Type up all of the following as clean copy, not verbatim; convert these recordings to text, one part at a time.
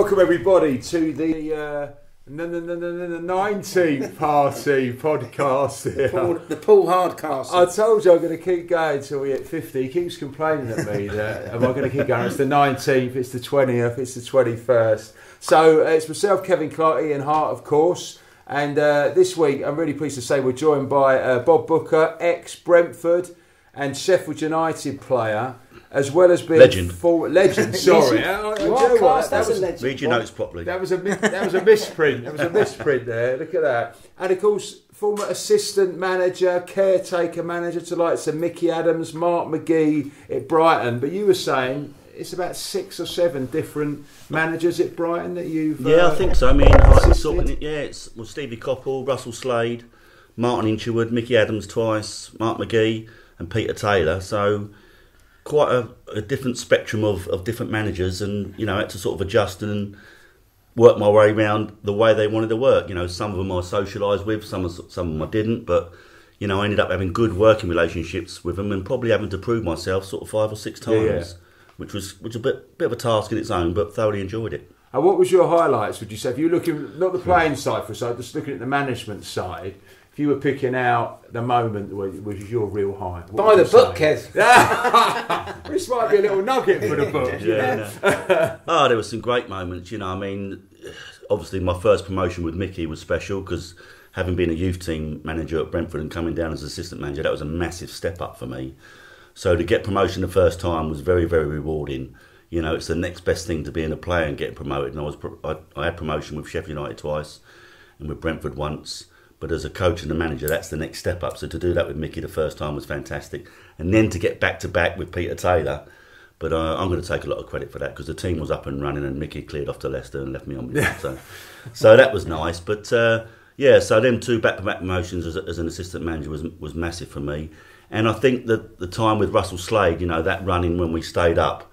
Welcome everybody to the 19th party podcast here. The Paul Hardcastle. I told you I'm going to keep going till we hit 50. He keeps complaining at me that am I going to keep going? It's the 19th, it's the 20th, it's the 21st. So it's myself, Kevin Clark, Ian Hart, of course. And this week I'm really pleased to say we're joined by Bob Booker, ex-Brentford and Sheffield United player, as well as being legend. Sorry, That's a legend. Read your notes properly. That was a misprint. That was a misprint there. Look at that. And of course, former assistant manager, caretaker manager to likes of Mickey Adams, Mark McGee at Brighton. But you were saying it's about 6 or 7 different managers at Brighton that you've. Yeah, I think so. I mean, it's Stevie Coppell, Russell Slade, Martin Inchwood, Mickey Adams twice, Mark McGee, and Peter Taylor. So quite a different spectrum of different managers, and I had to sort of adjust and work my way around the way they wanted to work. Some of them I socialised with, some of them I didn't, but I ended up having good working relationships with them and probably having to prove myself sort of 5 or 6 times, which was a bit of a task in its own, but thoroughly enjoyed it. And what was your highlights, would you say? If you're looking, not the playing side for a side, just looking at the management side, if you were picking out the moment which is your real high, buy the book, Kev. This might be a little nugget for the book. There were some great moments. Obviously my first promotion with Mickey was special because having been a youth team manager at Brentford and coming down as assistant manager, that was a massive step up for me. So to get promotion the first time was very, very rewarding. It's the next best thing to being a player and getting promoted. And I had promotion with Sheffield United twice and with Brentford once. But as a coach and a manager, that's the next step up. So to do that with Mickey the first time was fantastic. And then to get back to back with Peter Taylor. But I'm going to take a lot of credit for that because the team was up and running and Mickey cleared off to Leicester and left me on with it. So that was nice. But so them 2 back-to-back promotions as an assistant manager was massive for me. And I think that the time with Russell Slade, that running when we stayed up,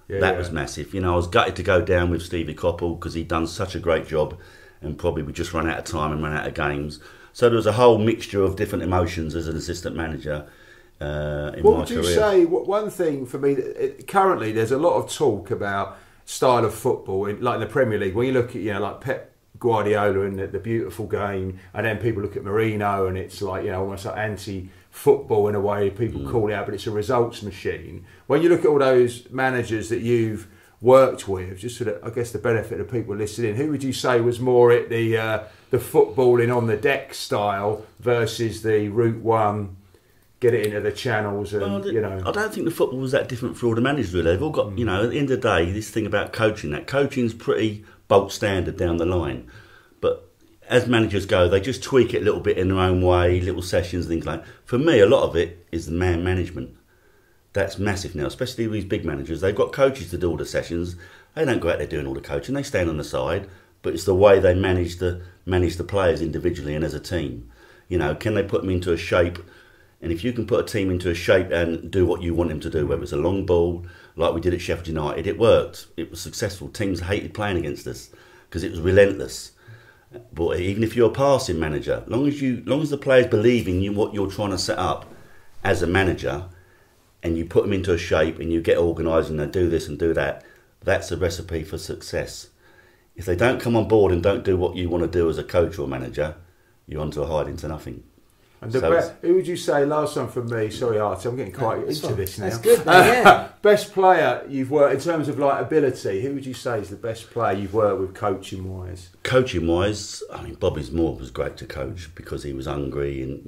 that was massive. I was gutted to go down with Stevie Coppell because he'd done such a great job. And probably we just run out of time and run out of games. So there was a whole mixture of different emotions as an assistant manager in my career. What would you say? One thing for me, currently there's a lot of talk about style of football, like in the Premier League. When you look at like Pep Guardiola and the beautiful game, and then people look at Mourinho and it's like almost like anti-football in a way. People call it out, but it's a results machine. When you look at all those managers that you've worked with, just for I guess the benefit of people listening, who would you say was more at the footballing on the deck style versus the Route 1, get it into the channels and I don't think the football was that different for all the managers really. They've all got at the end of the day, this thing about coaching's pretty bolt standard down the line, but as managers go, they just tweak it a little bit in their own way, little sessions, things like that. For me, a lot of it is the man management. That's massive now, especially with these big managers. They've got coaches to do all the sessions. They don't go out there doing all the coaching. They stand on the side, but it's the way they manage the players individually and as a team. Can they put them into a shape? And if you can put a team into a shape and do what you want them to do, whether it's a long ball, like we did at Sheffield United, it worked. It was successful. Teams hated playing against us because it was relentless. But even if you're a passing manager, long as the players believe in you, what you're trying to set up as a manager, and you put them into a shape and you get organised and they do this and do that, that's a recipe for success. If they don't come on board and don't do what you want to do as a coach or manager, you're onto a hide into nothing. And who would you say, last one from me, sorry Artie, I'm getting quite into this now. That's good, man, best player you've worked, in terms of like ability, who would you say is the best player you've worked with coaching-wise? Coaching-wise, I mean, Bobby's Moore was great to coach because he was hungry and,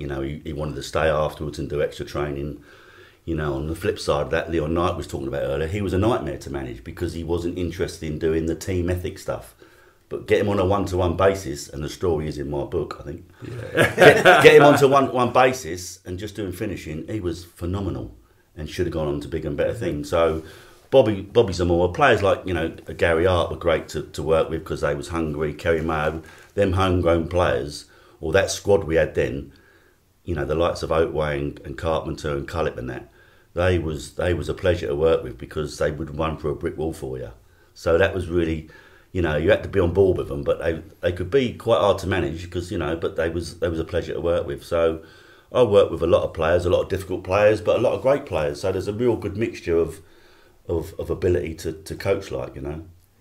he wanted to stay afterwards and do extra training. On the flip side of that, Leon Knight was talking about earlier, he was a nightmare to manage because he wasn't interested in doing the team ethic stuff. But get him on a one-to-one basis, and the story is in my book, I think. Yeah. Get him onto one basis and just doing finishing, he was phenomenal and should have gone on to bigger and better things. So Bobby Zamora, players like, Gary Hart were great to work with because they was hungry, Kerry Mayo, them homegrown players, or that squad we had then, the likes of Oatway and Carpenter and Cullip and that, they was a pleasure to work with because they would run through a brick wall for you. So that was really, you had to be on board with them, but they could be quite hard to manage because, but they was a pleasure to work with. So I worked with a lot of players, a lot of difficult players, but a lot of great players. So there's a real good mixture of ability to coach like.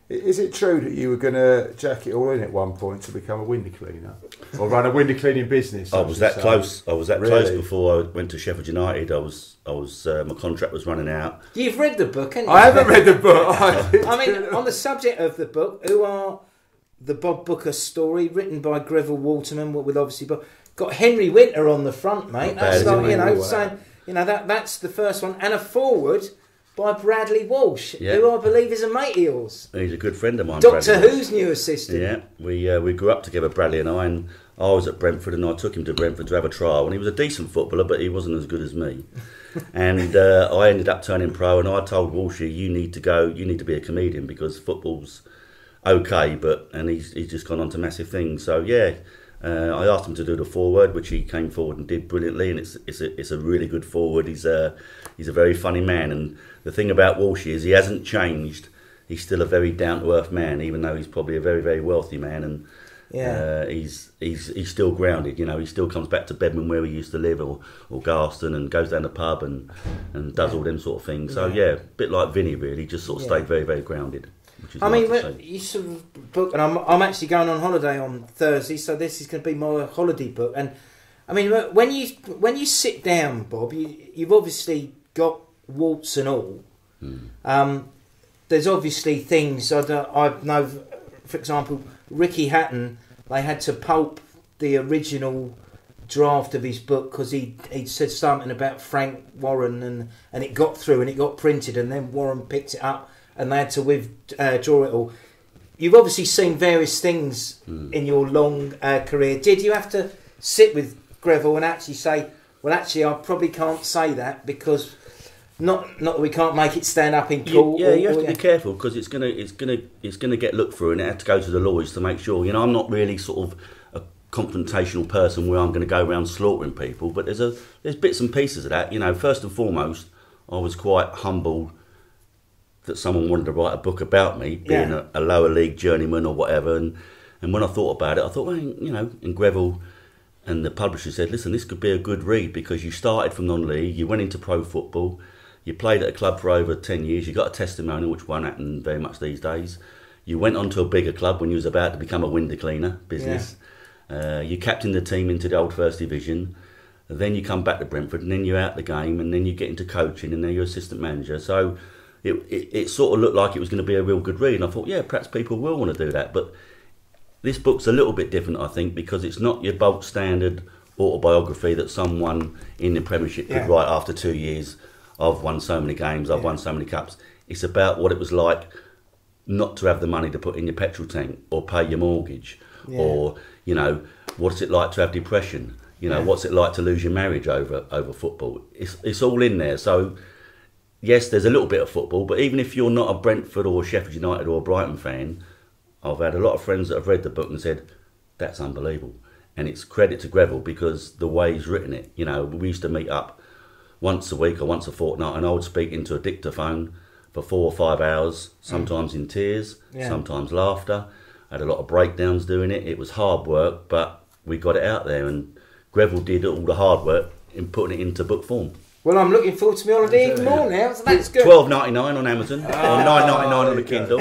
Is it true that you were going to jack it all in at one point to become a window cleaner? Or run a window cleaning business? I was that close. I was that Really? close before I went to Sheffield United. My contract was running out. You've read the book, haven't you? I haven't read the book. I mean, on the subject of the book, who are the Bob Booker story, written by Greville Waterman, with obviously got Henry Winter on the front, mate. Not bad, That's like, isn't it? saying, that's the first one, and a forward by Bradley Walsh, Yeah. who I believe is a mate of yours. He's a good friend of mine. Doctor Bradley. Who's new assistant. Yeah, we grew up together, Bradley and I was at Brentford and I took him to Brentford to have a trial, and he was a decent footballer, but he wasn't as good as me. And I ended up turning pro, and I told Walshy, you need to be a comedian because football's okay, and he's just gone on to massive things. So yeah, I asked him to do the forward, which he came forward and did brilliantly, and it's a really good forward. He's a very funny man, and the thing about Walshy is he hasn't changed. He's still a very down to earth man, even though he's probably a very, very wealthy man, and he's still grounded. He still comes back to Bedman where he used to live, or Garston, and goes down the pub and does all them sort of things. So yeah, a bit like Vinny really, just sort of stayed very, very grounded. I mean, you sort of book, and I'm actually going on holiday on Thursday, so this is going to be my holiday book. And I mean, when you sit down, Bob, you've obviously got warts and all. There's obviously things I know. For example, Ricky Hatton, they had to pulp the original draft of his book because he'd said something about Frank Warren, and it got through and it got printed, and then Warren picked it up and they had to withdraw it all. You've obviously seen various things in your long career. Did you have to sit with Greville and actually say, well, actually, I probably can't say that because not that we can't make it stand up in court? You have to be careful because it's gonna get looked through, and it has to go to the lawyers to make sure. I'm not really sort of a confrontational person where I'm going to go around slaughtering people, but there's bits and pieces of that. First and foremost, I was quite humbled that someone wanted to write a book about me, being a lower league journeyman or whatever. And when I thought about it, I thought, well, and Greville and the publisher said, listen, this could be a good read because you started from non-league, you went into pro football, you played at a club for over 10 years, you got a testimonial, which won't happen very much these days. You went on to a bigger club when you was about to become a window cleaner business. You captained the team into the old first division. Then you come back to Brentford, and then you're out the game, and then you get into coaching, and then you're assistant manager. So it sort of looked like it was going to be a real good read, and I thought, yeah, perhaps people will want to do that. But this book's a little bit different, I think, because it's not your bulk standard autobiography that someone in the Premiership could write after 2 years. I've won so many games, I've won so many cups. It's about what it was like not to have the money to put in your petrol tank or pay your mortgage, or what's it like to have depression. What's it like to lose your marriage over football. It's all in there. So yes, there's a little bit of football, but even if you're not a Brentford or Sheffield United or a Brighton fan, I've had a lot of friends that have read the book and said, that's unbelievable. And it's credit to Greville because the way he's written it. We used to meet up once a week or once a fortnight, and I would speak into a dictaphone for 4 or 5 hours, sometimes in tears, sometimes laughter. I had a lot of breakdowns doing it. It was hard work, but we got it out there, and Greville did all the hard work in putting it into book form. Well, I'm looking forward to my holiday even more now, so that's good. $12.99 on Amazon, or $9.99 on the Kindle.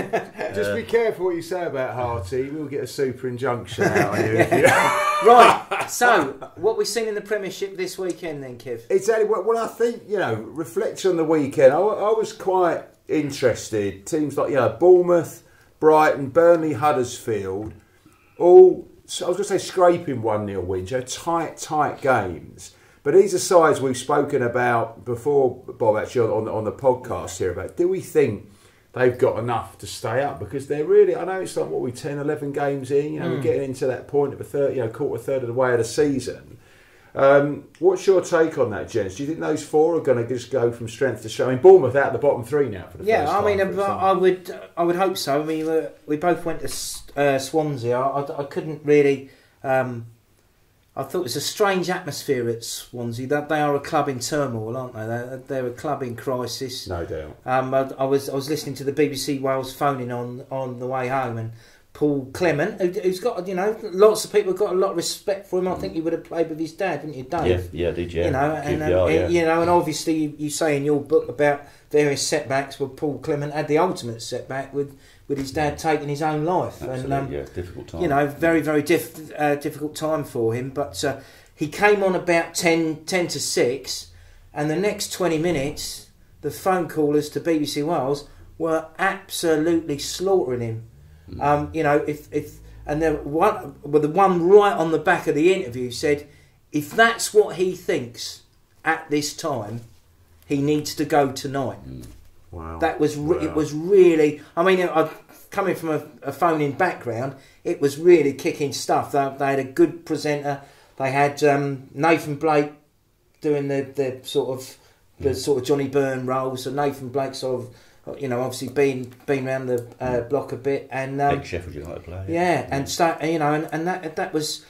Just be careful what you say about Harty. We'll get a super injunction out on you. Right, so what we've seen in the Premiership this weekend then, Kev? Exactly. Well, I think, reflecting on the weekend, I was quite interested. Teams like, Bournemouth, Brighton, Burnley, Huddersfield, all, I was going to say scraping 1-0 wins, tight games. But these are sides we've spoken about before, Bob, actually on the podcast here, about do we think they've got enough to stay up? Because they're really, I know it's like, 10, 11 games in, we're getting into that point of quarter, third of the way of the season. What's your take on that, gents? Do you think those four are going to just go from strength to strength? I mean, Bournemouth out of the bottom three now for the first time. I would hope so. I mean, we both went to Swansea. I couldn't really... I thought it was a strange atmosphere at Swansea. That they are a club in turmoil, aren't they? They're a club in crisis. No doubt. I was listening to the BBC Wales phoning on the way home, and Paul Clement, who's got, lots of people have got a lot of respect for him. I think he would have played with his dad, didn't you, Dave? Yeah, did you? And obviously you say in your book about various setbacks. Well, Paul Clement had the ultimate setback with his dad taking his own life. Absolutely, and difficult time. Very, very difficult time for him. But he came on about 10 to 6, and the next 20 minutes, the phone callers to BBC Wales were absolutely slaughtering him. And the one right on the back of the interview said, if that's what he thinks at this time, he needs to go tonight. Wow. That was it was really. I mean, coming from a phoning background, it was really kicking stuff. They had a good presenter. They had Nathan Blake doing the sort of Johnny Byrne role. So Nathan Blake sort of, obviously been around the block a bit, and ex-Sheffield United player. And that was.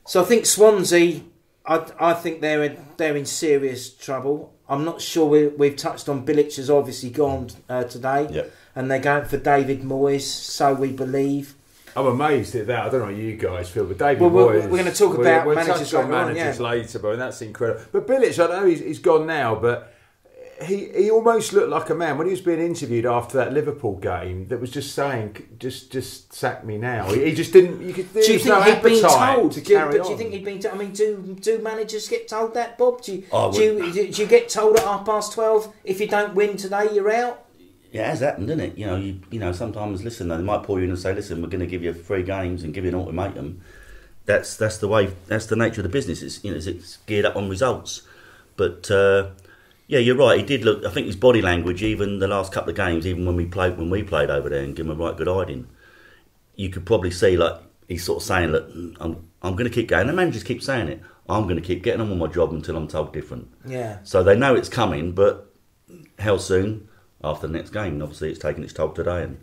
So I think Swansea, I think they're in serious trouble. I'm not sure we've touched on Bilic has obviously gone today, and they're going for David Moyes, so we believe. I'm amazed at that. I don't know how you guys feel, but David Moyes. We're going to talk about managers later, but that's incredible. But Bilic, I know he's gone now, but he almost looked like a man when he was being interviewed after that Liverpool game that was just saying, just sack me now. He just didn't. You could. Do you think he'd been told to carry on? Do you think he'd been? I mean, do managers get told that, Bob? Do you get told at 12:30 if you don't win today, you're out? Yeah, it has happened, isn't it? You know, sometimes listen, they might pull you in and say, listen, we're going to give you 3 games and give you an ultimatum. That's the way. That's the nature of the business. It's geared up on results, but. Yeah, you're right. He did look. I think his body language, even the last couple of games, even when we played over there and give him a right good hiding, you could probably see like he's sort of saying, "Look, I'm going to keep going." The managers keep saying it. I'm going to keep getting on with my job until I'm told different. Yeah. So they know it's coming, but how soon after the next game? And obviously, it's taken its toll today. And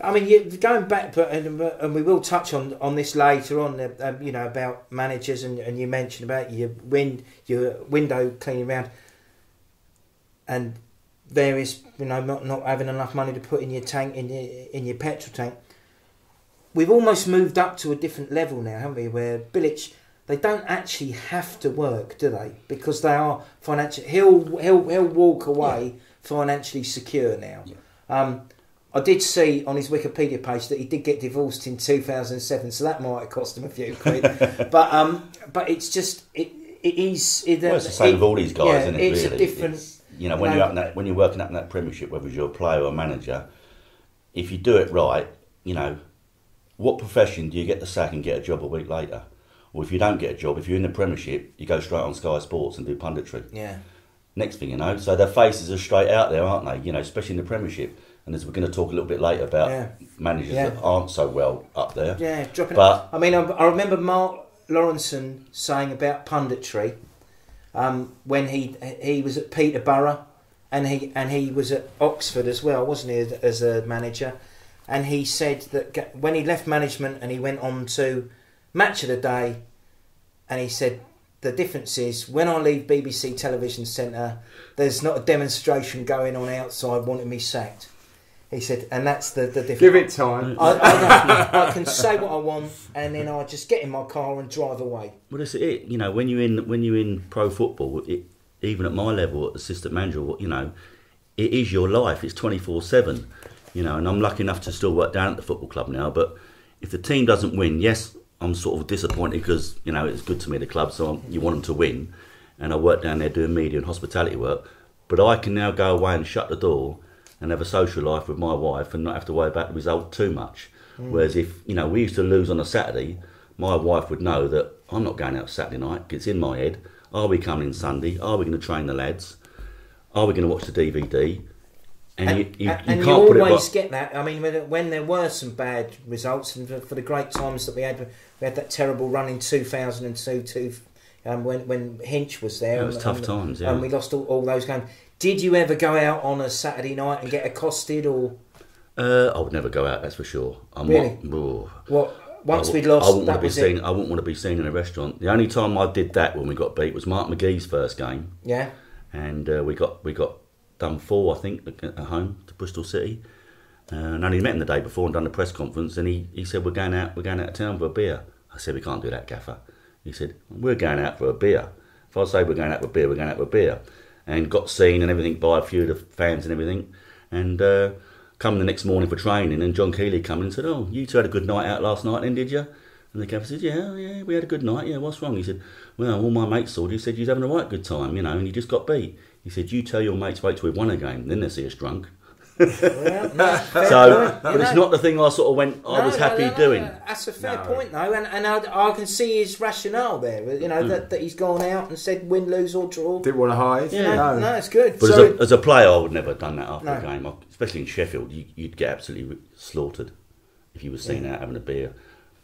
I mean, going back, and we will touch on this later on. About managers, and you mentioned about your window cleaning around. And various, not having enough money to put in your tank, in your petrol tank. We've almost moved up to a different level now, haven't we? Where Bilic, they don't actually have to work, do they? Because they are financially. He'll walk away financially secure now. Yeah. I did see on his Wikipedia page that he did get divorced in 2007, so that might have cost him a few quid. but it's just it is. It's the same with all these guys, isn't it? It's really? A different. When you're working up in that Premiership, whether you're a player or a manager, if you do it right, what profession do you get the sack and get a job a week later? Or if you don't get a job, if you're in the Premiership, you go straight on Sky Sports and do punditry. Yeah. Next thing you know, so their faces are straight out there, aren't they? Especially in the Premiership. And as we're going to talk a little bit later about managers that aren't so well up there. Yeah, dropping. But I mean, I remember Mark Lawrenson saying about punditry. When he was at Peterborough, and he was at Oxford as well, wasn't he, as a manager? And he said that when he left management and he went on to Match of the Day, and he said the difference is when I leave BBC Television Centre, there's not a demonstration going on outside wanting me sacked. He said, and that's the difference. Give it time. I can say what I want, and then I just get in my car and drive away. Well, that's it. When you're in pro football, even at my level, assistant manager, it is your life. It's 24/7. And I'm lucky enough to still work down at the football club now. But if the team doesn't win, yes, I'm sort of disappointed because it's good to me, the club, so you want them to win. And I work down there doing media and hospitality work. But I can now go away and shut the door and have a social life with my wife and not have to worry about the result too much. Whereas if, we used to lose on a Saturday, my wife would know that I'm not going out Saturday night. It's in my head. Are we coming Sunday? Are we going to train the lads? Are we going to watch the DVD? And you can't put it always get that. I mean, when there were some bad results, and for the great times that we had that terrible run in 2002, when Hinch was there. It was tough times, yeah. And we lost all those games. Did you ever go out on a Saturday night and get accosted, or? I would never go out, that's for sure. Really? Once we'd lost, I wouldn't want to be seen in a restaurant. The only time I did that when we got beat was Mark McGee's first game. Yeah. And we got done 4, I think, at home to Bristol City. And I only met him the day before and done the press conference, and he said, we're going out of town for a beer. I said, we can't do that, Gaffer. He said, we're going out for a beer. If I say we're going out for a beer, we're going out for a beer. And got seen and everything by a few of the fans and everything. And come the next morning for training, and John Keeley come in and said, oh, you two had a good night out last night then, did you? And the Gaffer said, yeah, we had a good night. Yeah, what's wrong? He said, well, all my mates saw you, said you was having a right good time, and you just got beat. He said, you tell your mates wait till we've won a game, then they'll see us drunk. Well, no, But it's not the thing I sort of went, I was happy doing. That's a fair point, though, and I can see his rationale there. That he's gone out and said win, lose or draw. Didn't want to hide. Yeah, no, it's good. But as a player, I would never have done that after a game, especially in Sheffield. You'd get absolutely slaughtered if you were seen out having a beer,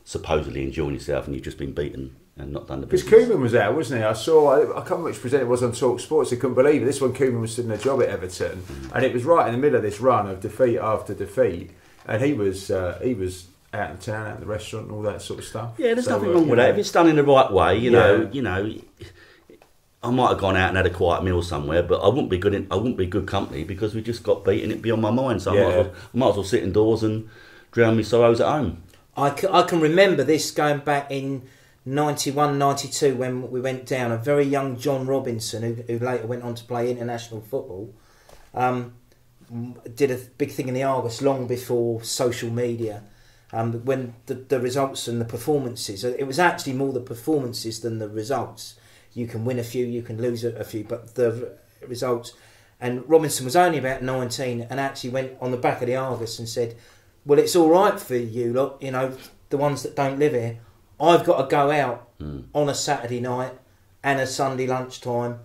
supposedly enjoying yourself, and you've just been beaten and not done the business. Because Koeman was out, wasn't he? I can't remember which presenter it was on Talk Sports. I couldn't believe it. This one, Koeman was doing a job at Everton, and it was right in the middle of this run of defeat after defeat, and he was out in town, out in the restaurant, and all that sort of stuff. Yeah, there's nothing wrong with that if it's done in the right way. You know, I might have gone out and had a quiet meal somewhere, but I wouldn't be good company because we just got beaten. It'd be on my mind, so I might as well sit indoors and drown my sorrows at home. I can remember this going back in 91, 92 when we went down. A very young John Robinson, who later went on to play international football, did a big thing in the Argus long before social media. When the results and the performances, it was actually more the performances than the results. You can win a few, you can lose a few, but the results. And Robinson was only about 19 and actually went on the back of the Argus and said, well, it's all right for you lot, the ones that don't live here. I've got to go out on a Saturday night and a Sunday lunchtime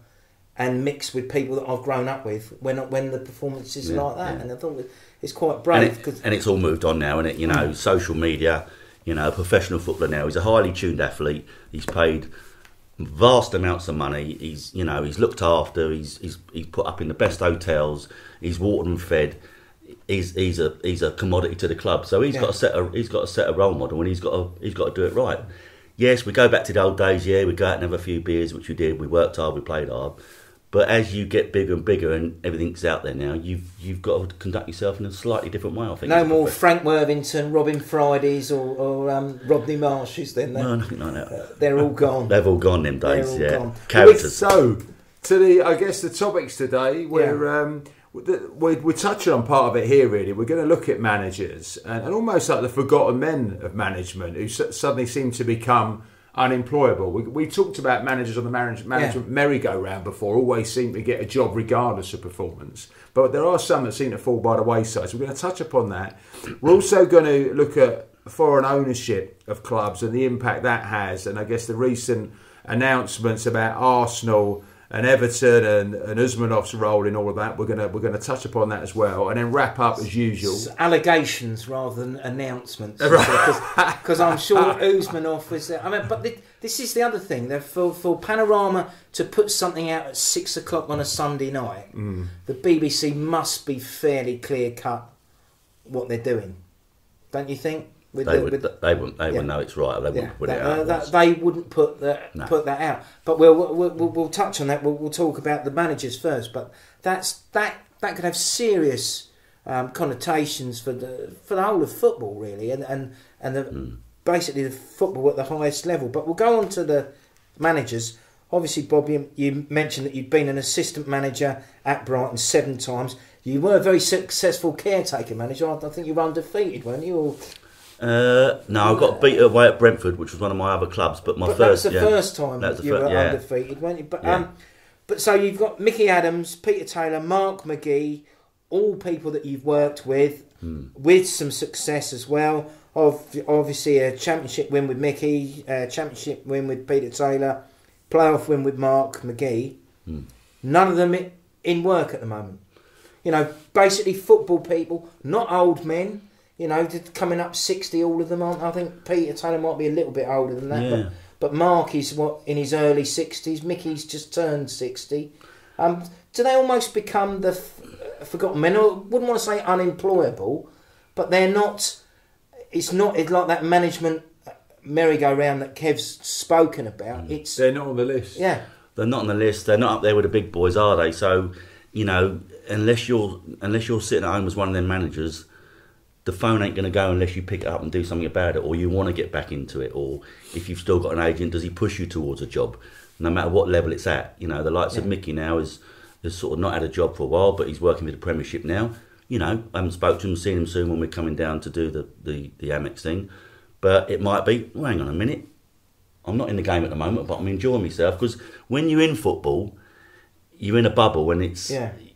and mix with people that I've grown up with when the performance is like that. Yeah. And I thought it's quite brave. And it's all moved on now, isn't it? Social media, a professional footballer now. He's a highly tuned athlete. He's paid vast amounts of money. He's looked after. He's put up in the best hotels. He's watered and fed. He's a commodity to the club, so he's got to set a role model, and he's got to do it right. Yes, we go back to the old days. Yeah, we go out and have a few beers, which we did. We worked hard, we played hard. But as you get bigger and bigger, and everything's out there now, you've got to conduct yourself in a slightly different way. I think no more Frank Worthington, Robin Fridays, or Rodney Marshes. Then no, nothing like that. They're all gone. They've all gone them days. Gone. Characters. So to the topics today, we're touching on part of it here. Really, we're going to look at managers and almost like the forgotten men of management who suddenly seem to become unemployable. We talked about managers on the management merry-go-round before, always seem to get a job regardless of performance. But there are some that seem to fall by the wayside. So we're going to touch upon that. We're also going to look at foreign ownership of clubs and the impact that has, and I guess the recent announcements about Arsenal and Everton and Usmanov's role in all of that. We're gonna touch upon that as well, and then wrap up as usual. It's allegations rather than announcements, because I'm sure Usmanov was there. But this is the other thing. For Panorama to put something out at 6 o'clock on a Sunday night, the BBC must be fairly clear cut what they're doing, don't you think? They wouldn't know it's right. They wouldn't put it out. They wouldn't put that out. But we'll touch on that. We'll talk about the managers first. But that could have serious connotations for the whole of football, really, and basically the football at the highest level. But we'll go on to the managers. Obviously, Bob, you mentioned that you'd been an assistant manager at Brighton 7 times. You were a very successful caretaker manager. I think you were undefeated, weren't you? No, I got beat away at Brentford, which was one of my other clubs. But first, that was the first time you were undefeated, weren't you? But so you've got Mickey Adams, Peter Taylor, Mark McGee, all people that you've worked with some success as well. Obviously, a championship win with Mickey, a championship win with Peter Taylor, playoff win with Mark McGee. None of them in work at the moment. Basically football people, not old men. Coming up 60, all of them aren't. I think Peter Taylor might be a little bit older than that, but Mark is in his early 60s. Mickey's just turned 60. Do they almost become the forgotten men? I wouldn't want to say unemployable, but they're not. It's like that management merry-go-round that Kev's spoken about. They're not on the list. Yeah, they're not on the list. They're not up there with the big boys, are they? So unless you're sitting at home as one of them managers, the phone ain't going to go unless you pick it up and do something about it, or you want to get back into it, or if you've still got an agent, does he push you towards a job, no matter what level it's at? You know, the likes of Mickey now has sort of not had a job for a while, but he's working with the Premiership now. You know, I haven't spoke to him, seen him soon when we're coming down to do the Amex thing, but it might be, well, hang on a minute, I'm not in the game at the moment, but I'm enjoying myself, because when you're in football, you're in a bubble, and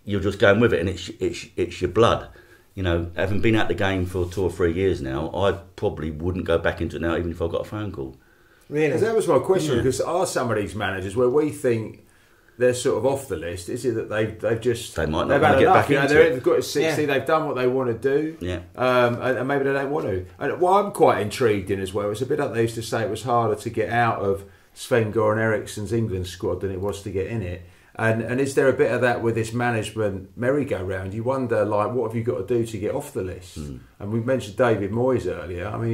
you're just going with it, and it's your blood. You know, having been out the game for 2 or 3 years now, I probably wouldn't go back into it now, even if I got a phone call. Really? Because that was my question, because are some of these managers where we think they're sort of off the list, is it that they've just... They might not want to get back into it. They've got to 60, they've done what they want to do, yeah, and maybe they don't want to. And what I'm quite intrigued in as well, it's a bit like they used to say it was harder to get out of Sven-Göran Eriksson's England squad than it was to get in it. And is there a bit of that with this management merry-go-round? You wonder, like, what have you got to do to get off the list? And we mentioned David Moyes earlier. I mean,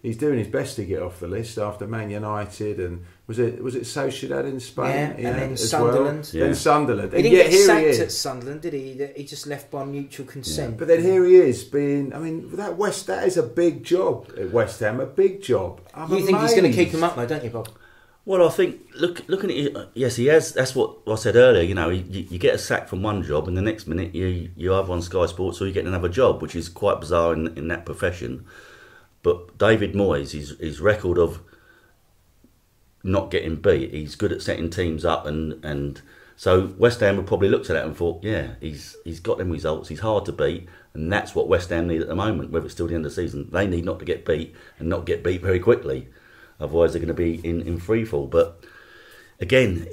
he's doing his best to get off the list after Man United, and was it Sociedad in Spain? Yeah, and then Sunderland. Well? Then Sunderland. He didn't get sacked at Sunderland, did he? He just left by mutual consent. Yeah. But then here he is being. I mean, that is a big job at West Ham. A big job. You think he's going to keep him up, though, don't you, Bob? Well, I think looking at it, yes, he has. That's what I said earlier. You know, you get a sack from one job, and the next minute you have on Sky Sports, or you get another job, which is quite bizarre in that profession. But David Moyes, his record of not getting beat, he's good at setting teams up, and so West Ham would probably looked at that and thought, yeah, he's got them results. He's hard to beat, and that's what West Ham need at the moment. Whether it's still the end of the season, they need not to get beat, and not get beat very quickly. Otherwise, they're going to be in free fall. But again,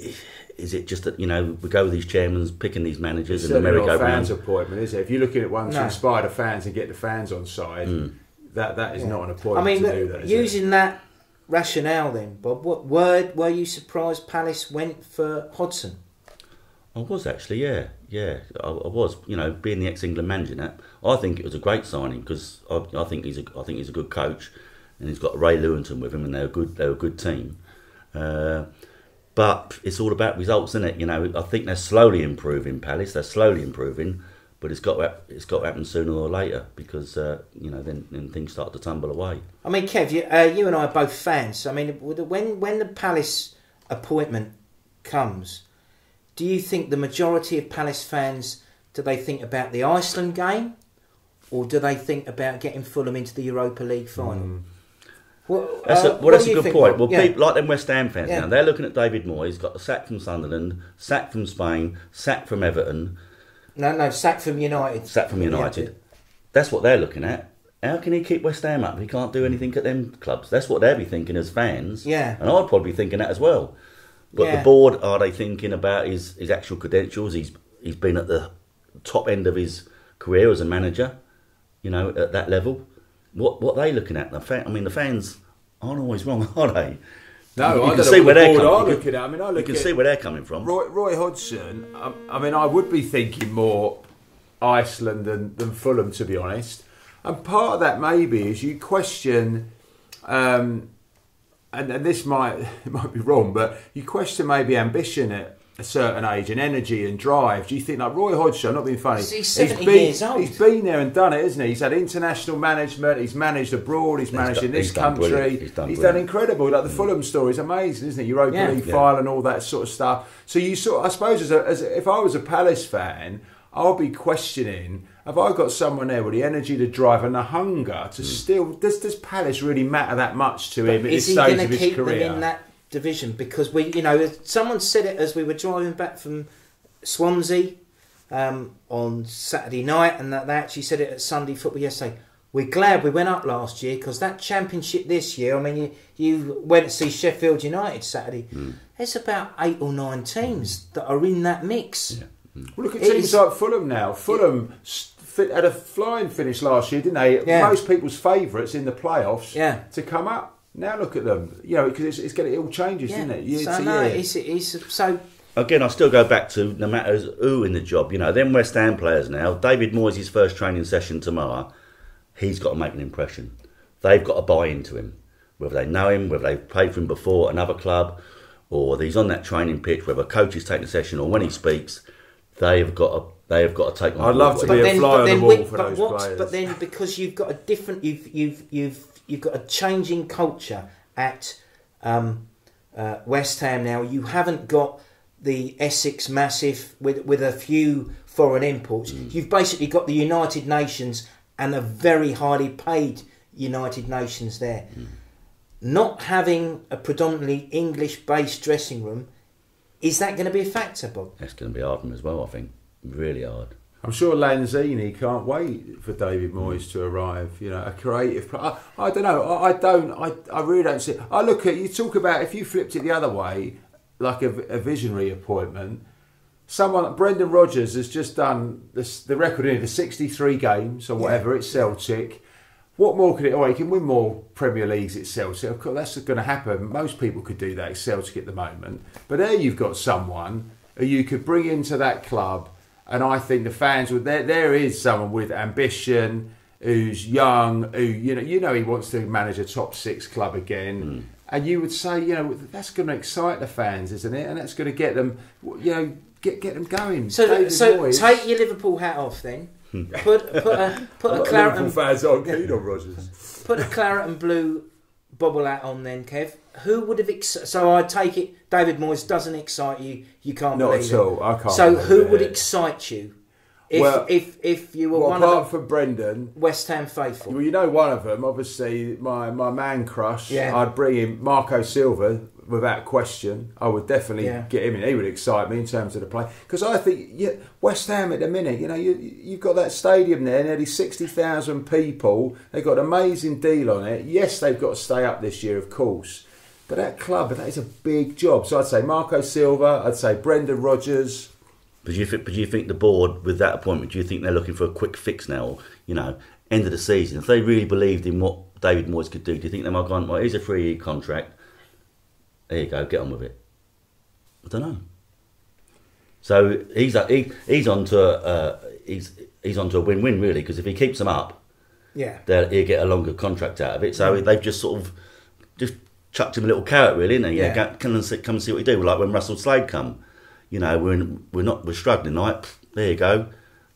is it just that, you know, we go with these chairmen picking these managers and the merry-go-round? Fans' appointment, is it? If you're looking at one to inspire the fans and get the fans on side, that is not an appointment to do that. Using that rationale, then, Bob, what word were you surprised Palace went for Hodgson? I was actually, yeah, I was. You know, being the ex-England manager, I think it was a great signing, because I think he's a good coach. And he's got Ray Lewington with him, and they're a good team. But it's all about results, isn't it? You know, I think they're slowly improving, Palace. They're slowly improving, but it's got to happen sooner or later, because you know, then things start to tumble away. I mean, Kev, you and I are both fans. I mean, when the Palace appointment comes, do you think the majority of Palace fans, do they think about the Iceland game, or do they think about getting Fulham into the Europa League final? That's a good point. Well, people like them West Ham fans now, they're looking at David Moyes, got the sack from Sunderland, sack from Spain, sack from Everton. No, sack from United. Sack from United. Yeah. That's what they're looking at. How can he keep West Ham up if he can't do anything at them clubs? That's what they'll be thinking as fans. Yeah. And I'd probably be thinking that as well. But the board, are they thinking about his actual credentials? He's been at the top end of his career as a manager, you know, at that level. What are they looking at? The fans aren't always wrong, are they? No, you I can don't see know where they're coming from. I mean, you can see where they're coming from. Roy Hodgson. I mean, I would be thinking more Iceland than Fulham, to be honest. And part of that maybe is you question, and this might be wrong, but you question maybe ambition at a certain age and energy and drive. Do you think, like Roy Hodgson, not being funny, he's 70 years old. He's been there and done it, isn't he? He's had international management, he's managed abroad, he's managed in this country. He's done incredible. Like the Fulham story is amazing, isn't it? Europa League final and all that sort of stuff. So you sort of, I suppose, if I was a Palace fan, I'll be questioning, have I got someone there with the energy, the drive and the hunger to still, does Palace really matter that much to him at this stage of his career? Is he going to keep them in that division? Because someone said it as we were driving back from Swansea on Saturday night, and they actually said it at Sunday Football yesterday. We're glad we went up last year, because that Championship this year, I mean, you went to see Sheffield United Saturday. There's about 8 or 9 teams that are in that mix. Yeah. Well, look at teams like Fulham now. Fulham had a flying finish last year, didn't they? Most people's favourites in the playoffs to come up. Now look at them, you know, because it all changes, doesn't it? So again, I still go back to, no matter who in the job, you know, them West Ham players now. David Moyes' first training session tomorrow, he's got to make an impression. They've got to buy into him, whether they know him, whether they've played for him before at another club, or he's on that training pitch, whether a coach is taking a session or when he speaks. They've got They have got to take on. I'd love to be a fly on the wall for those players. But then, because you've got a different, you've got a changing culture at West Ham now. You haven't got the Essex Massive with a few foreign imports. You've basically got the United Nations and a very highly paid United Nations there. Not having a predominantly English-based dressing room, is that going to be a factor, Bob? That's going to be hard for him as well, I think. Really hard. I'm sure Lanzini can't wait for David Moyes to arrive. You know, a creative. I don't know. I really don't see. I look at you talk about if you flipped it the other way, like a visionary appointment. Someone, Brendan Rodgers has just done the record in the 63 games or whatever at Celtic. What more could it? Oh, he can win more Premier Leagues at Celtic. Of course, that's going to happen. Most people could do that at Celtic at the moment. But there you've got someone who you could bring into that club. And I think the fans would. There is someone with ambition, who's young, who you know he wants to manage a top 6 club again. And you would say, that's going to excite the fans, isn't it? And that's going to get them, get them going. So take your Liverpool hat off then. Put a claret and fans aren't keen on Rodgers. Put a claret and blue bobble hat on then, Kev. Who would have? So I take it David Moyes doesn't excite you. You can't believe it. Not at all. I can't. So who would excite you? If you were one apart of from Brendan, West Ham faithful. Well, one of them, obviously, my man crush. Yeah. I'd bring in Marco Silva without question. I would definitely get him in. He would excite me in terms of the play because I think West Ham at the minute, you've got that stadium there, nearly 60,000 people. They've got an amazing deal on it. Yes, they've got to stay up this year, of course, but that club, that is a big job. So I'd say Marco Silva. I'd say Brendan Rodgers. But do you think the board, with that appointment, do you think they're looking for a quick fix now? Or, end of the season. If they really believed in what David Moyes could do you think they might go, well, here's a 3-year contract. There you go, get on with it. I don't know. So he's onto a win-win really, because if he keeps them up, he'll get a longer contract out of it. So they've just sort of just chucked him a little carrot, really, isn't they? Yeah. Come and see what he do. Like when Russell Slade come. We're struggling, right? There you go.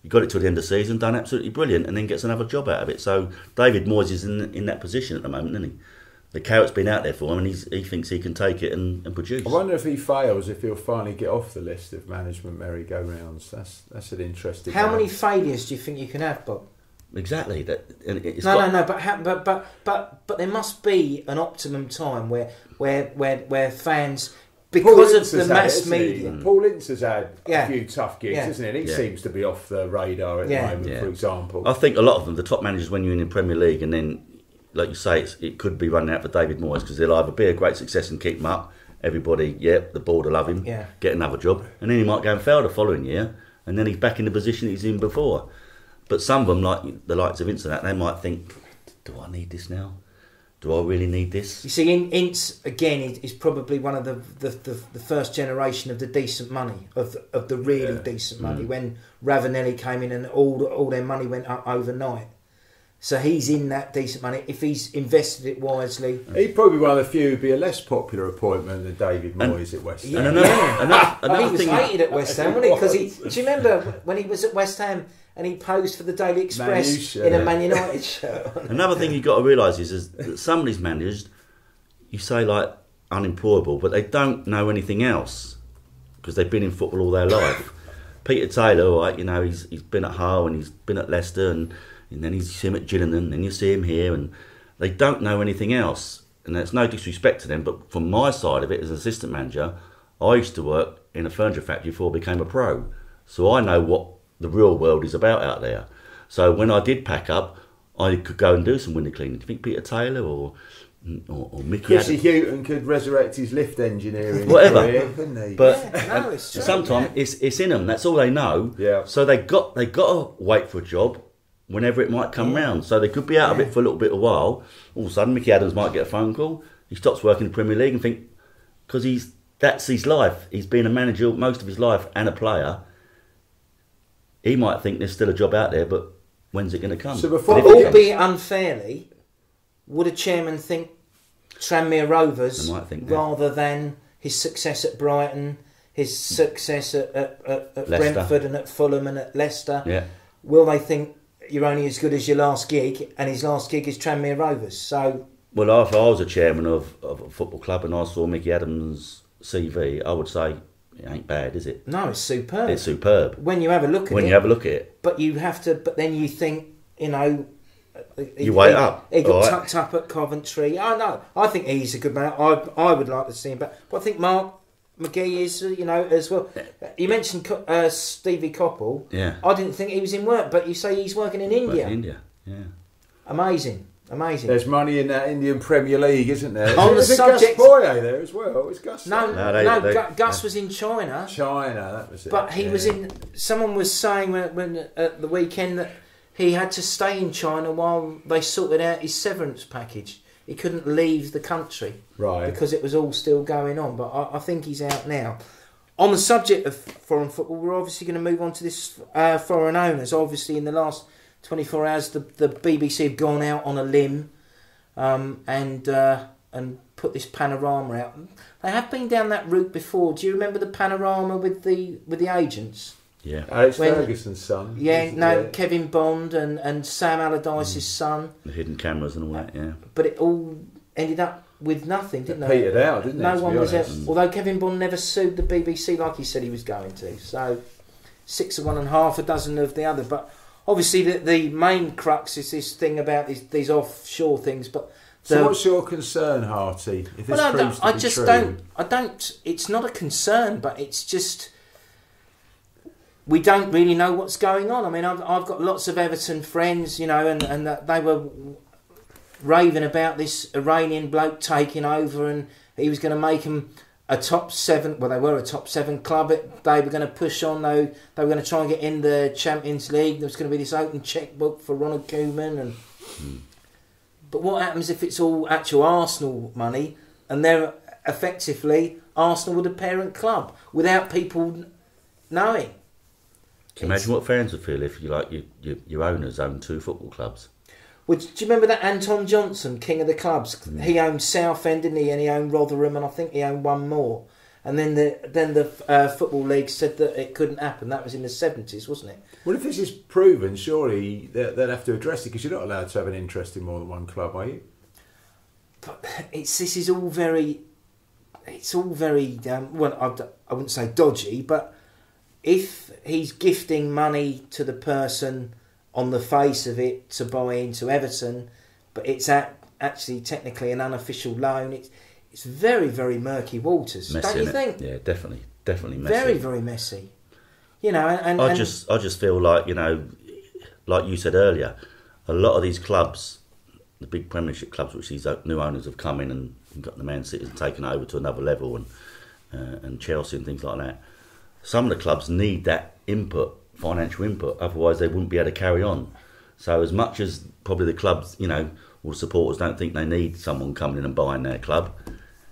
You got it till the end of the season, done absolutely brilliant, and then gets another job out of it. So David Moyes is in that position at the moment, isn't he? The carrot's been out there for him, and he thinks he can take it and produce. I wonder if he fails, if he'll finally get off the list of management merry-go-rounds. That's an interesting. How many failures do you think you can have, Bob? Exactly. No. But there must be an optimum time where fans. Because of the mass media. Paul Ince has had a few tough gigs, hasn't he? And he seems to be off the radar at the moment, for example. I think a lot of them, the top managers, when you're in the Premier League, and then, like you say, it could be running out for David Moyes, because they'll either be a great success and keep him up, everybody, the board will love him, get another job, and then he might go and fail the following year, and then he's back in the position he's in before. But some of them, like the likes of Ince, they might think, do I need this now? Do I really need this? You see, Ince again is probably one of the first generation of the decent money, of the really decent money. When Ravanelli came in and all their money went up overnight, so he's in that decent money. If he's invested it wisely, he'd probably be one of the few who'd be a less popular appointment than David Moyes at West Ham. Another he was hated at West Ham, wasn't he? Because do you remember when he was at West Ham? And he posed for the Daily Express in a Man United shirt. Another thing you've got to realise is that some of these managers, you say like unemployable, but they don't know anything else because they've been in football all their life. Peter Taylor, right, he's been at Hull and he's been at Leicester and then you see him at Gillingham and then you see him here and they don't know anything else. And that's no disrespect to them, but from my side of it as an assistant manager, I used to work in a furniture factory before I became a pro. So I know what the real world is about out there. So when I did pack up, I could go and do some window cleaning. Do you think Peter Taylor or Mickey Chrissy Houghton could resurrect his lift engineering career, couldn't he? But sometimes it's in them. That's all they know. Yeah. So they got to wait for a job whenever it might come round. So they could be out of it for a little bit of a while. All of a sudden, Mickey Adams might get a phone call. He stops working in the Premier League and think, because that's his life. He's been a manager most of his life and a player. He might think there's still a job out there, but when's it going to come? So albeit unfairly, would a chairman think Tranmere Rovers rather than his success at Brighton, his success at Brentford and at Fulham and at Leicester, Yeah. will they think you're only as good as your last gig, and his last gig is Tranmere Rovers? So, Well, if I was a chairman of a football club and I saw Mickey Adams' CV, I would say it ain't bad, is it? no, it's superb. It's superb. When you have a look at When it. you have a look at it, But you have to. But then you think, you know, You weigh it up. He got All right. tucked up at Coventry. I know. I think he's a good man. I would like to see him back. But I think Mark McGee is, you know, as well. You mentioned Stevie Coppell. yeah. I didn't think he was in work, but you say he's working in India. India, yeah. Amazing. There's money in that Indian Premier League, isn't there? On the Is it subject- Gus Boye there as well? Is Gus No, there? Gus was in China. China, that was it. But he was in. Someone was saying when at the weekend that he had to stay in China while they sorted out his severance package. He couldn't leave the country Right. because it was all still going on. But I think he's out now. On the subject of foreign football, we're obviously going to move on to this foreign owners. Obviously, in the last 24 hours, the BBC have gone out on a limb and put this panorama out. They have been down that route before. Do you remember the panorama with the agents? Yeah. Alex Ferguson's son. Kevin Bond and Sam Allardyce's son. The hidden cameras and all that, yeah. But it all ended up with nothing, didn't it? Petered out, didn't it? No to one be was honest? out. Although Kevin Bond never sued the BBC like he said he was going to. So 6 of one and half a dozen of the other. But obviously the main crux is this thing about these offshore things. But So what's your concern, Harty? If this proves to be true? I don't. It's not a concern, but it's just we don't really know what's going on. I mean, I've got lots of Everton friends, you know, and they were raving about this Iranian bloke taking over, and he was going to make them a top 7. Well, they were a top 7 club. They were going to push on, though. They were going to try and get in the Champions League. There was going to be this open checkbook for Ronald Koeman. And but what happens if it's all actual Arsenal money, and they're effectively Arsenal with a parent club without people knowing? Can you imagine what fans would feel if your owners own 2 football clubs? Well, do you remember that Anton Johnson, king of the clubs? He owned Southend, didn't he? And he owned Rotherham, and I think he owned one more. And then the Football League said that it couldn't happen. That was in the 70s, wasn't it? Well, if this is proven, surely they'll have to address it, because you're not allowed to have an interest in more than one club, are you? But it's all very. Well, I wouldn't say dodgy, but if he's gifting money to the person on the face of it to buy into Everton, but it's actually technically an unofficial loan, it's very, very murky waters, Messy, don't you innit? think? Yeah, definitely messy. Very, very messy. You know, I just feel like, you know, like you said earlier, a lot of these clubs, the big Premiership clubs, which these new owners have come in and got the Man City and taken over to another level, and Chelsea and things like that. Some of the clubs need that input, financial input, otherwise they wouldn't be able to carry on. So as much as probably the clubs, you know, or supporters don't think they need someone coming in and buying their club,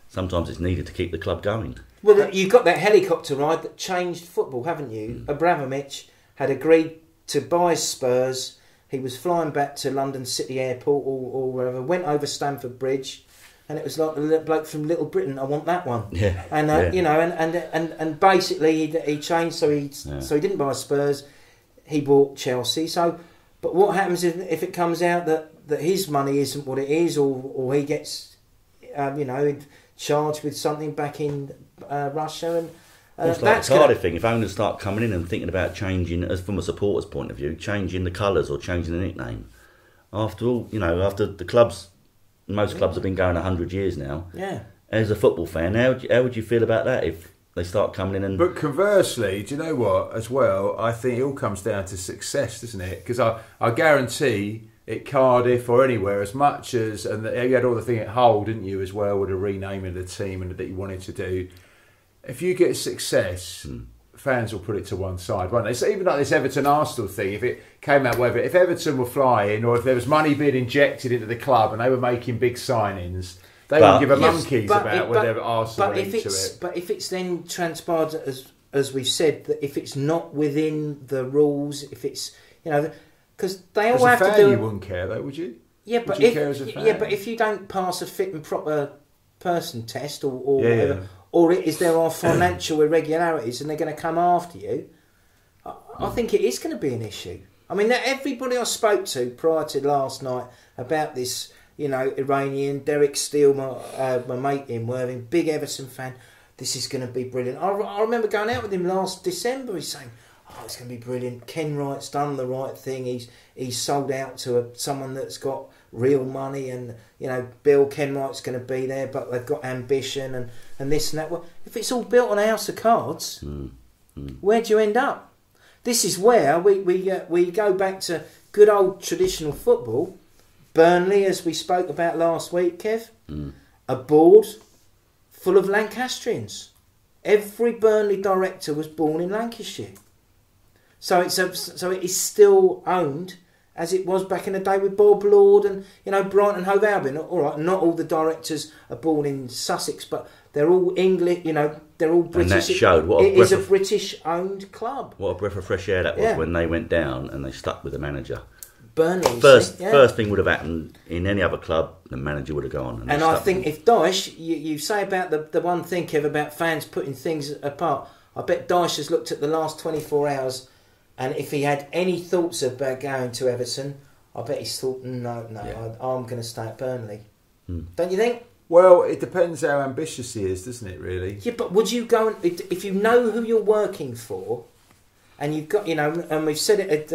sometimes it's needed to keep the club going. Well, you got that helicopter ride that changed football, haven't you? Abramovich had agreed to buy Spurs. He was flying back to London City Airport or wherever, went over Stamford Bridge, and it was like the little bloke from Little Britain. I want that one. Yeah. And you know, and basically he changed, so he didn't buy Spurs. He bought Chelsea. So, but what happens if it comes out that his money isn't what it is, or he gets charged with something back in Russia? And it's like the Cardiff thing. If owners start coming in and thinking about changing, as from a supporter's point of view, changing the colours or changing the nickname. After all, you know, after the clubs, most clubs have been going 100 years now. Yeah. As a football fan, how would you feel about that if they start coming in and... But conversely, do you know what, as well, I think it all comes down to success, doesn't it? Because I guarantee at Cardiff or anywhere, as much as... And you had all the thing at Hull, didn't you, as well, with the renaming of the team and that you wanted to do. If you get success, fans will put it to one side, won't they? So even like this Everton-Arsenal thing, if it came out, whether if Everton were flying or if there was money being injected into the club and they were making big signings... They wouldn't give a monkeys about whether Arsenal were into it. But if it's then transpired, as we've said, that if it's not within the rules, if it's, you know, because they all have to do... As a fan, you wouldn't care though, would you? Yeah, but if you don't pass a fit and proper person test or whatever, or is there are financial irregularities and they're going to come after you? I think it is going to be an issue. I mean, everybody I spoke to prior to last night about this, Iranian, Derek Steele, my mate in Worthing, big Everton fan, this is going to be brilliant. I remember going out with him last December. He's saying, "Oh, it's going to be brilliant. Ken Wright's done the right thing. He's sold out to someone that's got real money, and Bill Kenwright's going to be there, but they've got ambition and this and that." Well, if it's all built on a house of cards, where do you end up? This is where we go back to good old traditional football. Burnley, as we spoke about last week, Kev, a board full of Lancastrians. Every Burnley director was born in Lancashire. So it is still owned as it was back in the day with Bob Lord and Brighton and Hove Albion. All right, not all the directors are born in Sussex, but they're all English. They're all British. And that showed it is a British-owned club. What a breath of fresh air that was when they went down and they stuck with the manager. Burnley. First thing would have happened in any other club, the manager would have gone. And I think if Dyche, you say about the one thing, Kev, about fans putting things apart, I bet Dyche has looked at the last 24 hours, and if he had any thoughts about going to Everton, I bet he's thought, no, I'm going to stay at Burnley. Don't you think? Well, it depends how ambitious he is, doesn't it, really? Yeah, but would you go, if you know who you're working for, and you've got, and we've said it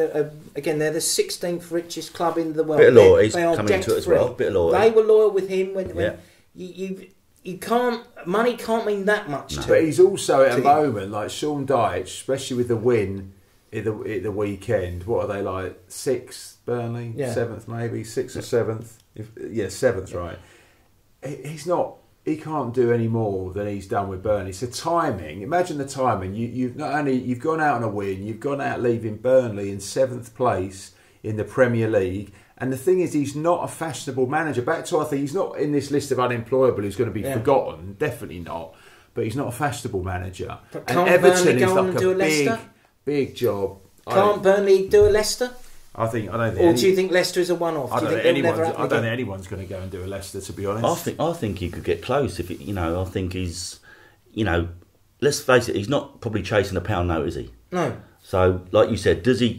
again, they're the 16th richest club in the world. Bit of loyalty coming into it as well. Bit of loyalty. They were loyal with him when you can't, money can't mean that much to him. But he's also at a moment like Sean Dyche, especially with the win at the weekend. What are they like? 6th, Burnley, 7th maybe, 6th or 7th. 7th, right? He can't do any more than he's done with Burnley. So timing, imagine the timing. You've gone out on a win, you've gone out leaving Burnley in 7th place in the Premier League. And the thing is, he's not a fashionable manager. Back to, I think, he's not in this list of unemployable who's going to be forgotten. Definitely not. But he's not a fashionable manager. But can't Everton go on and do a Leicester? Big job. Can't Burnley do a Leicester? I don't think. Or do you think Leicester is a one-off? I don't think anyone's going to go and do a Leicester. To be honest, I think he could get close. If I think he's, let's face it, he's not probably chasing a pound note, is he? No. So, like you said, does he?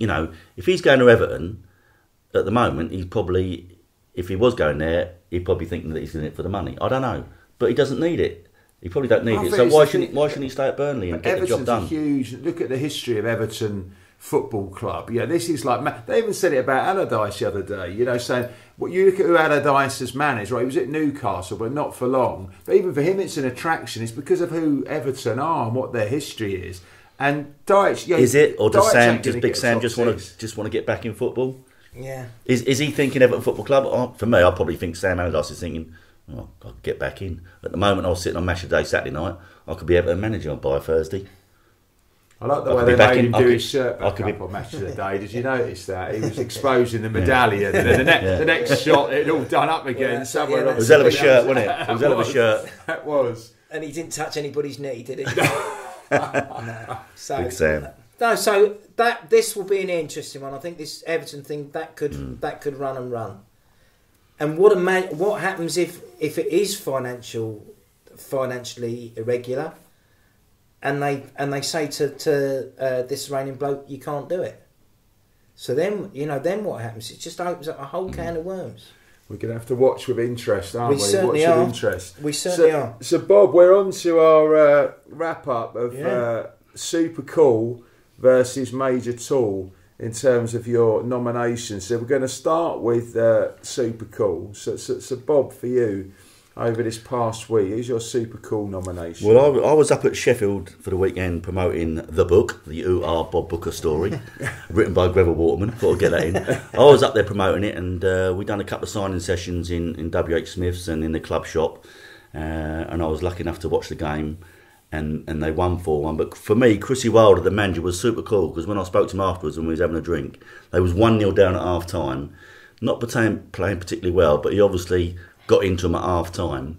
If he's going to Everton at the moment, he's probably, if he was going there, he'd probably thinking that he's in it for the money. I don't know, but he doesn't need it. He probably don't need it. So why shouldn't he stay at Burnley and get the job done? Huge. Look at the history of Everton Football Club. This is like, they even said it about Allardyce the other day, saying, well, you look at who Allardyce has managed, right? He was at Newcastle, but not for long. But even for him, it's an attraction. It's because of who Everton are and what their history is. And Dyche, is it, or does Big Sam just want to get back in football? Yeah. Is he thinking Everton Football Club? For me, I probably think Sam Allardyce is thinking, oh, I'll get back in. At the moment, I was sitting on Match of the Day Saturday night. I could be Everton manager by Thursday. I like the way they made him do his shirt back up on Match of the Day. Did you notice that? He was exposing the medallion, and then the next shot, it all done up again. Somewhere it was a hell of a shirt, wasn't it? It was a hell of a shirt. That was. And he didn't touch anybody's knee, did he? No. So, Big Sam. No, so this will be an interesting one. I think this Everton thing that could run and run. And what happens if it is financially irregular? And they say to this Iranian bloke, you can't do it. So then what happens? It just opens up a whole can of worms. We're going to have to watch with interest, aren't we? Certainly watch are. With interest. We certainly are. So Bob, we're on to our wrap up of Super Cool versus Major Tool in terms of your nominations. So we're going to start with Super Cool. So Bob, for you, over this past week, who's your Super Cool nomination? Well, I was up at Sheffield for the weekend promoting the book, the Who Are Bob Booker story, written by Greville Waterman. Thought I'd get that in. I was up there promoting it, and we done a couple of signing sessions in WH Smith's and in the club shop, and I was lucky enough to watch the game, and they won 4-1. But for me, Chrissy Wilder, the manager, was super cool, because when I spoke to him afterwards when we was having a drink, they was 1-0 down at half time, not playing particularly well, but he obviously got into him at half time,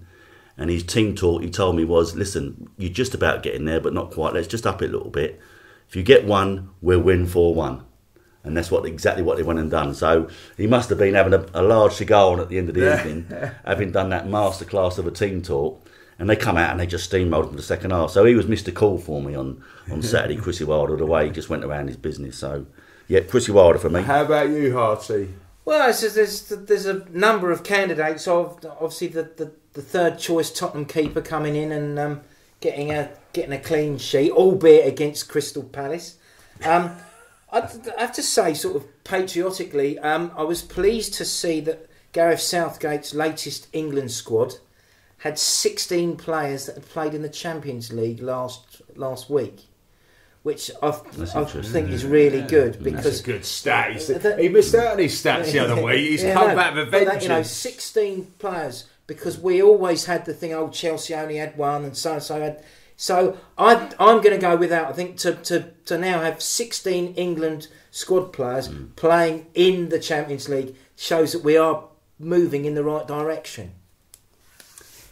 and his team talk, he told me, was, listen, you're just about getting there, but not quite, let's just up it a little bit. If you get one, we'll win 4-1. And that's exactly what they went and done. So he must have been having a large cigar on at the end of the evening, having done that masterclass of a team talk. And they come out and they just steamrolled for the second half. So he was Mr. Cool for me on Saturday, Chrissy Wilder, the way he just went around his business. So, yeah, Chrissy Wilder for me. How about you, Harty? Well, there's a number of candidates. Obviously, the third choice Tottenham keeper coming in and getting a clean sheet, albeit against Crystal Palace. I have to say, sort of patriotically, I was pleased to see that Gareth Southgate's latest England squad had 16 players that had played in the Champions League last week, which I think is really good, because that's a good stat. He missed out on his stats the other week. He's come back with a vengeance. 16 players, because we always had the thing. Oh, Chelsea only had one, and so had. So I'm going to go with that. I think to now have 16 England squad players playing in the Champions League shows that we are moving in the right direction.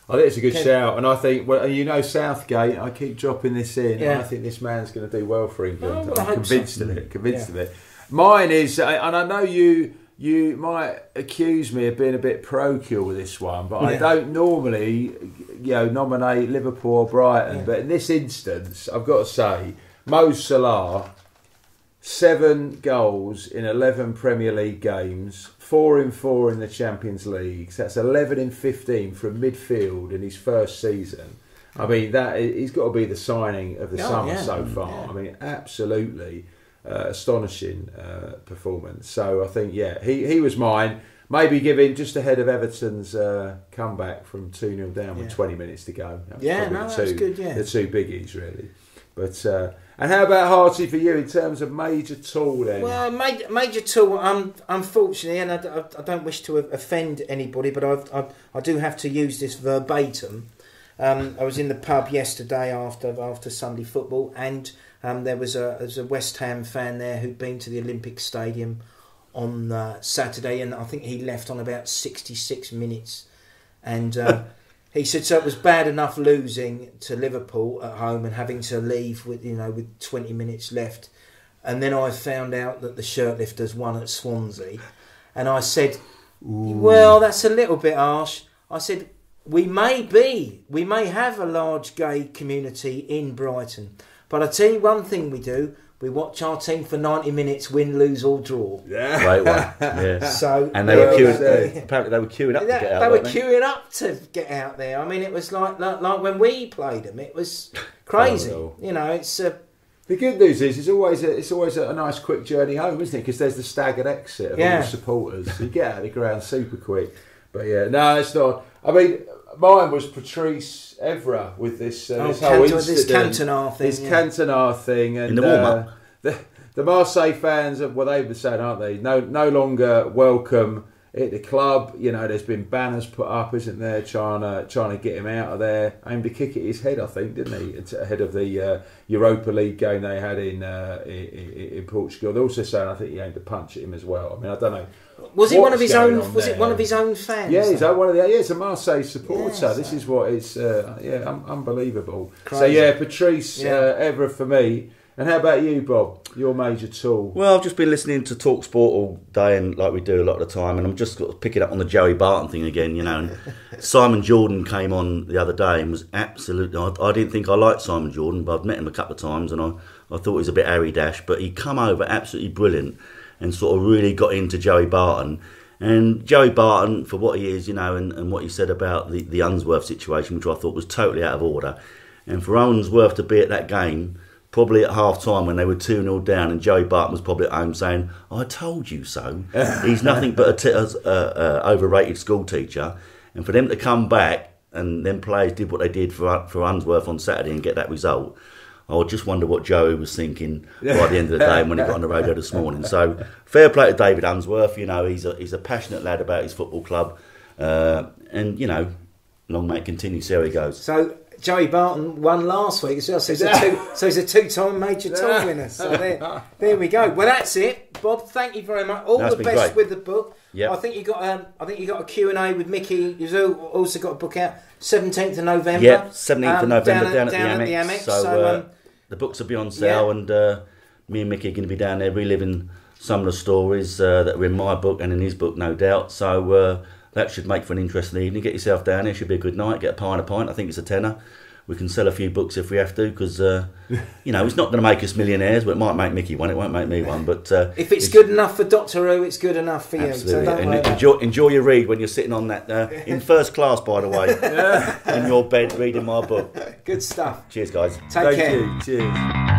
I think it's a good shout, and I think, well, Southgate, I keep dropping this in, I think this man's going to do well for England. I'm convinced of it. Mine is, and I know you might accuse me of being a bit parochial with this one, but I don't normally, nominate Liverpool or Brighton, but in this instance, I've got to say, Mo Salah, 7 goals in 11 Premier League games, 4 in 4 in the Champions League. So that's 11 in 15 from midfield in his first season. I mean, he's got to be the signing of the summer so far. Yeah. I mean, absolutely astonishing performance. So I think, he was mine. Maybe giving just ahead of Everton's comeback from 2-0 down with 20 minutes to go. That's good. Yeah, the two biggies really. But and how about Harty for you in terms of major tool then? Well, major tool. Unfortunately, and I don't wish to offend anybody, but I do have to use this verbatim. I was in the pub yesterday after Sunday football, and there was a West Ham fan there who'd been to the Olympic Stadium on Saturday, and I think he left on about 66 minutes, and. He said, so it was bad enough losing to Liverpool at home and having to leave with 20 minutes left. And then I found out that the shirtlifters won at Swansea. And I said, well, that's a little bit harsh. I said, we may have a large gay community in Brighton. But I tell you one thing we do. We watch our team for 90 minutes, win, lose or draw. Yeah. Great one. Yeah. So, and they were queuing, apparently they were queuing up to get out. They were queuing up to get out there. I mean, it was like when we played them. It was crazy. It's... The good news is it's always a nice quick journey home, isn't it? Because there's the staggered exit of all the supporters. You get out of the ground super quick. But no, it's not. I mean... Mine was Patrice Evra with this whole incident. This Cantona thing. Cantona thing. And, in the warm-up. The Marseille fans, they were saying, aren't they? No longer welcome at the club. There's been banners put up, isn't there, trying to get him out of there. Aimed a kick at his head, I think, didn't he? Ahead of the Europa League game they had in Portugal. They're also saying, I think he aimed a punch at him as well. I mean, I don't know. Was it one of his own? Was it one of his own fans? Yeah, he's one of the. Yeah, it's a Marseille supporter. This is what it's. Unbelievable. Crazy. So Patrice Evra for me. And how about you, Bob? Your major tool? Well, I've just been listening to Talk Sport all day, and like we do a lot of the time, and I'm just picking up on the Joey Barton thing again. And Simon Jordan came on the other day and was absolutely. I didn't think I liked Simon Jordan, but I've met him a couple of times, and I thought he was a bit airy dash, but he come over absolutely brilliant. And sort of really got into Joey Barton. And Joey Barton, for what he is, and what he said about the Unsworth situation, which I thought was totally out of order. And for Unsworth to be at that game, probably at half-time when they were 2-0 down, and Joey Barton was probably at home saying, I told you so. He's nothing but a overrated school teacher. And for them to come back, and then players did what they did for Unsworth on Saturday and get that result, I just wonder what Joey was thinking by the end of the day when he got on the radio this morning. So, fair play to David Unsworth. He's a passionate lad about his football club. And, long may it continue. See how he goes. So, Joey Barton won last week as well. So he's a two-time major tour winner. So there we go. Well, that's it. Bob, thank you very much. All the best with the book. Yep. I think you got a Q&A with Mickey. You've also got a book out 17th of November. Yeah, 17th of November down at the Amex. So the books will be on sale, and me and Mickey are going to be down there reliving some of the stories that are in my book and in his book, no doubt. So that should make for an interesting evening. Get yourself down here, should be a good night. Get a pie and a pint. I think it's a tenner. We can sell a few books if we have to, because you know, it's not going to make us millionaires, but it might make Mickey one. It won't make me one. But if it's good enough for Doctor Who, it's good enough for you. Absolutely. So enjoy your read when you're sitting on that in first class, by the way, in your bed reading my book. Good stuff. Cheers, guys. Take care. Thank you. Cheers.